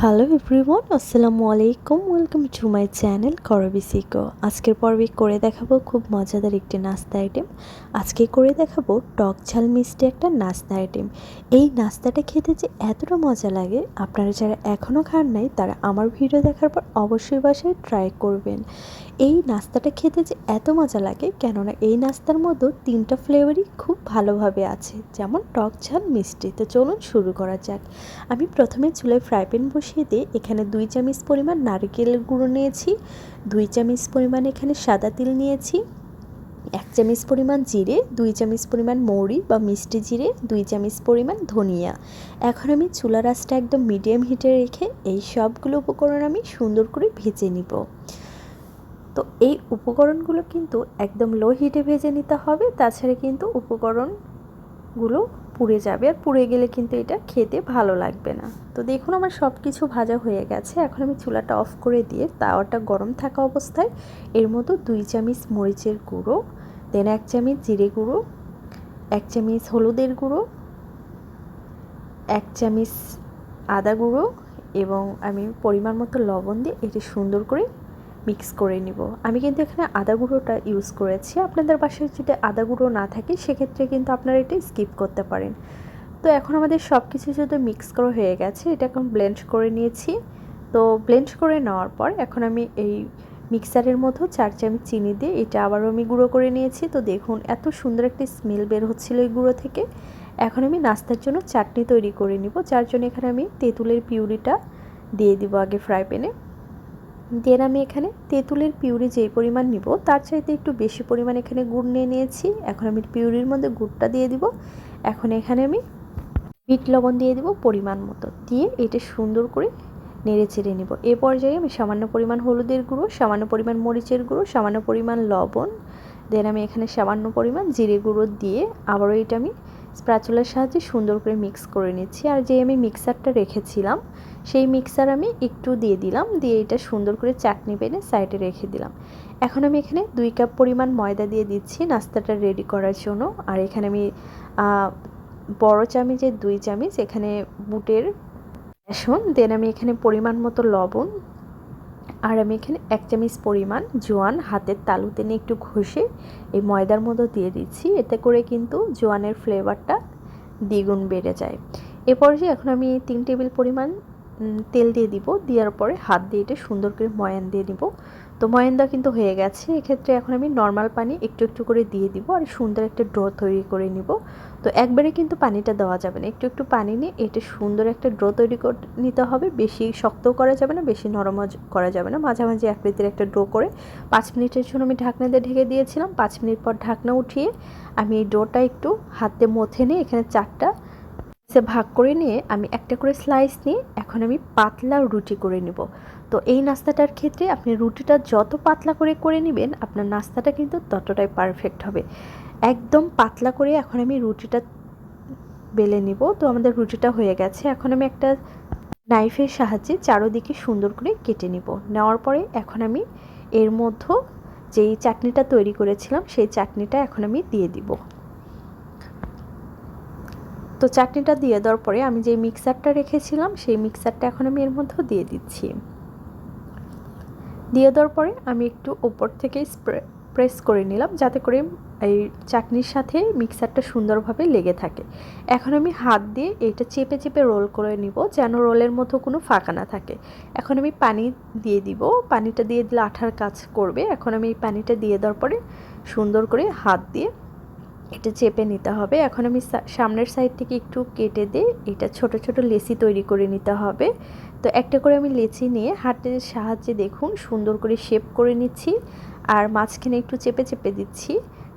Hello everyone, আসসালামু আলাইকুম। Welcome to my channel করবি সিকো। আজকের পর্বে করে দেখাবো খুব মজাদার একটি নাস্তা আইটেম। আজকে করে দেখাবো টক ঝাল মিষ্টি একটা নাস্তা আইটেম। এই নাস্তাটা খেতে যে এতটা মজা লাগে, আপনারা যারা এখনও খান নাই তারা আমার ভিডিও দেখার পর অবশ্যই বাসায় ট্রাই করবেন। এই নাস্তাটা খেতে যে এত মজা লাগে, কেননা এই নাস্তার মধ্যে তিনটা ফ্লেভারই খুব ভালোভাবে আছে, যেমন টক ঝাল মিষ্টি। তো চলুন শুরু করা যাক। আমি প্রথমে চুলায় ফ্রাই প্যান বসিয়ে দিয়ে এখানে 2 চামচ পরিমাণ নারকেলের গুঁড়ো নিয়েছি, 2 চামচ পরিমাণ এখানে সাদা তিল নিয়েছি, 1 চামচ পরিমাণ জিরে, 2 চামচ পরিমাণ মৌরি বা মিষ্টি জিরে, 2 চামচ পরিমাণ ধনিয়া। এখন আমি চুলার আঁচটা একদম মিডিয়াম হিটে রেখে এই সবগুলো উপকরণ আমি সুন্দর করে ভেজে নিব। তো এই উপকরণগুলো কিন্তু একদম লো হিটে ভেজে নিতে হবে, তাছাড়া কিন্তু উপকরণগুলো পুড়ে যাবে, আর পুড়ে গেলে কিন্তু এটা খেতে ভালো লাগবে না। তো দেখুন আমার সব কিছু ভাজা হয়ে গেছে। এখন আমি চুলাটা অফ করে দিয়ে তাওয়াটা গরম থাকা অবস্থায় এর মতো 2 চামচ মরিচের গুঁড়ো, দেন 1 চামচ জিরে গুঁড়ো, 1 চামচ হলুদের গুঁড়ো, 1 চামচ আদা গুঁড়ো এবং আমি পরিমাণ মতো লবণ দিয়ে এটি সুন্দর করে মিক্স করে নিব। আমি কিন্তু এখানে আদা গুঁড়োটা ইউজ করেছি। আপনাদের বাসায় যদি আদা গুঁড়ো না থাকে সেক্ষেত্রে কিন্তু আপনারা এটা স্কিপ করতে পারেন। তো এখন আমাদের সব কিছু যদি মিক্স করা হয়ে গেছে, এটা এখন ব্লেন্ড করে নিয়েছি। তো ব্লেন্ড করে নেওয়ার পর এখন আমি এই মিক্সারের মধ্যে 4 চামচ চিনি দিয়ে এটা আবারও আমি গুঁড়ো করে নিয়েছি। তো দেখুন এত সুন্দর একটা স্মেল বের হচ্ছিল এই গুঁড়ো থেকে। এখন আমি নাস্তার জন্য চাটনি তৈরি করে নিব, যার জন্য এখানে আমি তেঁতুলের পিউরিটা দিয়ে দিব আগে ফ্রাই প্যানে। দেন আমি এখানে তেঁতুলের পিউরি যেই পরিমাণ নিব তার চাইতে একটু বেশি পরিমাণ এখানে গুড় নিয়ে নিয়েছি। এখন আমি পিউরির মধ্যে গুড়টা দিয়ে দিব। এখন এখানে আমি বিট লবণ দিয়ে দিব পরিমাণ মতো, দিয়ে এটা সুন্দর করে নেড়ে চেড়ে নিব। এ পর্যায়ে আমি সামান্য পরিমাণ হলুদের গুঁড়ো, সামান্য পরিমাণ মরিচের গুঁড়ো, সামান্য পরিমাণ লবণ, দেন আমি এখানে সামান্য পরিমাণ জিরে গুঁড়ো দিয়ে আবারও এটা আমি স্প্যাচুলার সাহায্যে সুন্দর করে মিক্স করে নিচ্ছি। আর যে আমি মিক্সারটা রেখেছিলাম সেই মিক্সার আমি একটু দিয়ে দিলাম, দিয়ে এটা সুন্দর করে চাটনি বেনে সাইডে রেখে দিলাম। এখন আমি এখানে 2 কাপ পরিমাণ ময়দা দিয়ে দিচ্ছি নাস্তাটা রেডি করার জন্য। আর এখানে আমি বড় চামচের 2 চামচ এখানে বুটের বেসন, দেন আমি এখানে পরিমাণ মতো লবণ, আর আমি এখানে 1 চামচ পরিমাণ জোয়ান হাতের তালুতে নিয়ে একটু ঘষে এই ময়দার মধ্যে দিয়ে দিচ্ছি। এতে করে কিন্তু জোয়ানের ফ্লেভারটা দ্বিগুণ বেড়ে যায়। এ পর্যায়ে এখন আমি 3 টেবিল পরিমাণ তেল দিয়ে দিব, দেওয়ার পরে হাত দিয়ে এটা সুন্দর করে ময়ান দিয়ে নিব। তো ময়ানটা কিন্তু হয়ে গেছে। এক্ষেত্রে এখন আমি নর্মাল পানি একটু একটু করে দিয়ে দিব আর সুন্দর একটা ডো তৈরি করে নিব। তো একবারে কিন্তু পানিটা দেওয়া যাবে না, একটু একটু পানি নিয়ে এটা সুন্দর একটা ডো তৈরি করে নিতে হবে। বেশি শক্তও করা যাবে না, বেশি নরমও করা যাবে না, মাঝামাঝি আকৃতির একটা ডো করে 5 মিনিটের জন্য আমি ঢাকনা দিয়ে ঢেকে দিয়েছিলাম। 5 মিনিট পর ঢাকনা উঠিয়ে আমি এই ডোটা একটু হাতে মথে নিয়ে এখানে 4টা ভাগ করে নিয়ে আমি একটা করে স্লাইস নিয়ে এখন আমি পাতলা রুটি করে নিব। তো এই নাস্তাটার ক্ষেত্রে আপনি রুটিটা যত পাতলা করে করে নেবেন আপনার নাস্তাটা কিন্তু ততটাই পারফেক্ট হবে। একদম পাতলা করে এখন আমি রুটিটা বেলে নিব। তো আমাদের রুটিটা হয়ে গেছে। এখন আমি একটা নাইফের সাহায্যে চারোদিকে সুন্দর করে কেটে নিব। নেওয়ার পরে এখন আমি এর মধ্যে যেই চাটনিটা তৈরি করেছিলাম সেই চাটনিটা এখন আমি দিয়ে দিব। তো চাটনিটা দিয়ে দেওয়ার পরে আমি যে মিক্সারটা রেখেছিলাম সেই মিক্সারটা এখন আমি এর মধ্যে দিয়ে দিচ্ছি। দিয়ে দেওয়ার পরে আমি একটু ওপর থেকে প্রেস করে নিলাম, যাতে করে এই চাটনির সাথে মিক্সারটা সুন্দরভাবে লেগে থাকে। এখন আমি হাত দিয়ে এটা চেপে চেপে রোল করে নিব, যেন রোলের মতো কোনো ফাঁকা না থাকে। এখন আমি পানি দিয়ে দিব, পানিটা দিয়ে দিলে আঠার কাজ করবে। এখন আমি এই পানিটা দিয়ে দেওয়ার পরে সুন্দর করে হাত দিয়ে এটা চেপে নিতে হবে। এখন আমি সামনের সাইড থেকে একটু কেটে দিয়ে এটা ছোট ছোট লেচি তৈরি করে নিতে হবে। তো একটা করে আমি লেচি নিয়ে হাতের সাহায্যে দেখুন সুন্দর করে শেপ করে নিচ্ছি, আর মাঝখানে একটু চেপে চেপে দিচ্ছি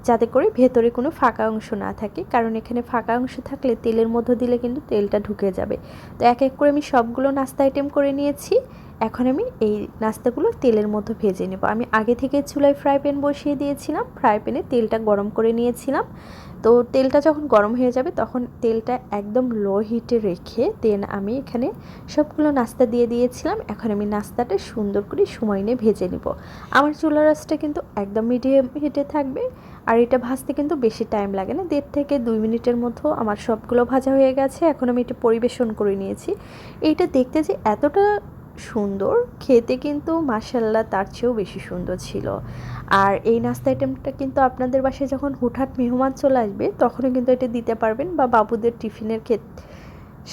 যাতে করে ভেতরে কোনো ফাঁকা অংশ না থাকে, কারণ এখানে ফাঁকা অংশ থাকলে তেলের মধ্যে দিলে কিন্তু তেলটা ঢুকে যাবে। তো এক এক করে আমি সবগুলো নাস্তা আইটেম করে নিয়েছি। এখন আমি এই নাস্তাগুলো তেলের মধ্যে ভেজে নেব। আমি আগে থেকে চুলায় ফ্রাই প্যান বসিয়ে দিয়েছিলাম, ফ্রাই প্যানে তেলটা গরম করে নিয়েছিলাম। তো তেলটা যখন গরম হয়ে যাবে তখন তেলটা একদম লো হিটে রেখে দেন আমি এখানে সবগুলো নাস্তা দিয়ে দিয়েছিলাম। এখন আমি নাস্তাটা সুন্দর করে সময় নিয়ে ভেজে নিব। আমার চুলার আঁচটা কিন্তু একদম মিডিয়াম হিটে থাকবে, আর এটা ভাজতে কিন্তু বেশি টাইম লাগে না, 1.5 থেকে 2 মিনিটের মধ্যে আমার সবগুলো ভাজা হয়ে গেছে। এখন আমি এটা পরিবেশন করে নিয়েছি। এইটা দেখতে যে এতটা সুন্দর, খেতে কিন্তু মাশাআল্লাহ তার চেয়েও বেশি সুন্দর ছিল। আর এই নাস্তা আইটেমটা কিন্তু আপনাদের বাসায় যখন হুটহাট মেহমান চলে আসবে তখনও কিন্তু এটা দিতে পারবেন, বা বাবুদের টিফিনের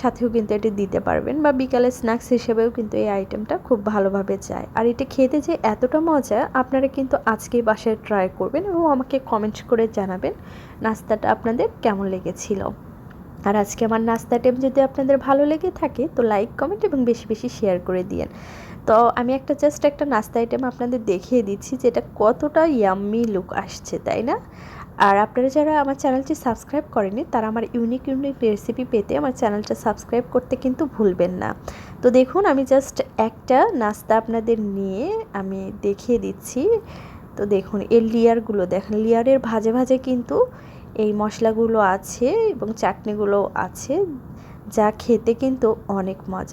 সাথেও কিন্তু এটা দিতে পারবেন, বা বিকালে স্ন্যাক্স হিসেবেও কিন্তু এই আইটেমটা খুব ভালোভাবে যায়। আর এটা খেতে যে এতটা মজা, আপনারা কিন্তু আজকেই বাসায় ট্রাই করবেন এবং আমাকে কমেন্ট করে জানাবেন নাস্তাটা আপনাদের কেমন লেগেছিল। আর আজকে আমার নাস্তা আইটেম যদি আপনাদের ভালো লেগে থাকে তো লাইক, কমেন্ট এবং বেশি বেশি শেয়ার করে দিয়েন। তো আমি জাস্ট একটা নাস্তা আইটেম আপনাদের দেখিয়ে দিচ্ছি যেটা কতটা ইয়াম্মি লুক আসছে, তাই না? আর আপনারা যারা আমার চ্যানেলটি সাবস্ক্রাইব করেনি তারা আমার ইউনিক ইউনিক রেসিপি পেতে আমার চ্যানেলটা সাবস্ক্রাইব করতে কিন্তু ভুলবেন না। তো দেখুন, আমি জাস্ট একটা নাস্তা আপনাদের নিয়ে আমি দেখিয়ে দিচ্ছি। তো দেখুন এর লেয়ারগুলো দেখেন, লেয়ারের ভাজে ভাজে কিন্তু এই মশলাগুলো আছে এবং চাটনিগুলো আছে, যা খেতে কিন্তু অনেক মজা।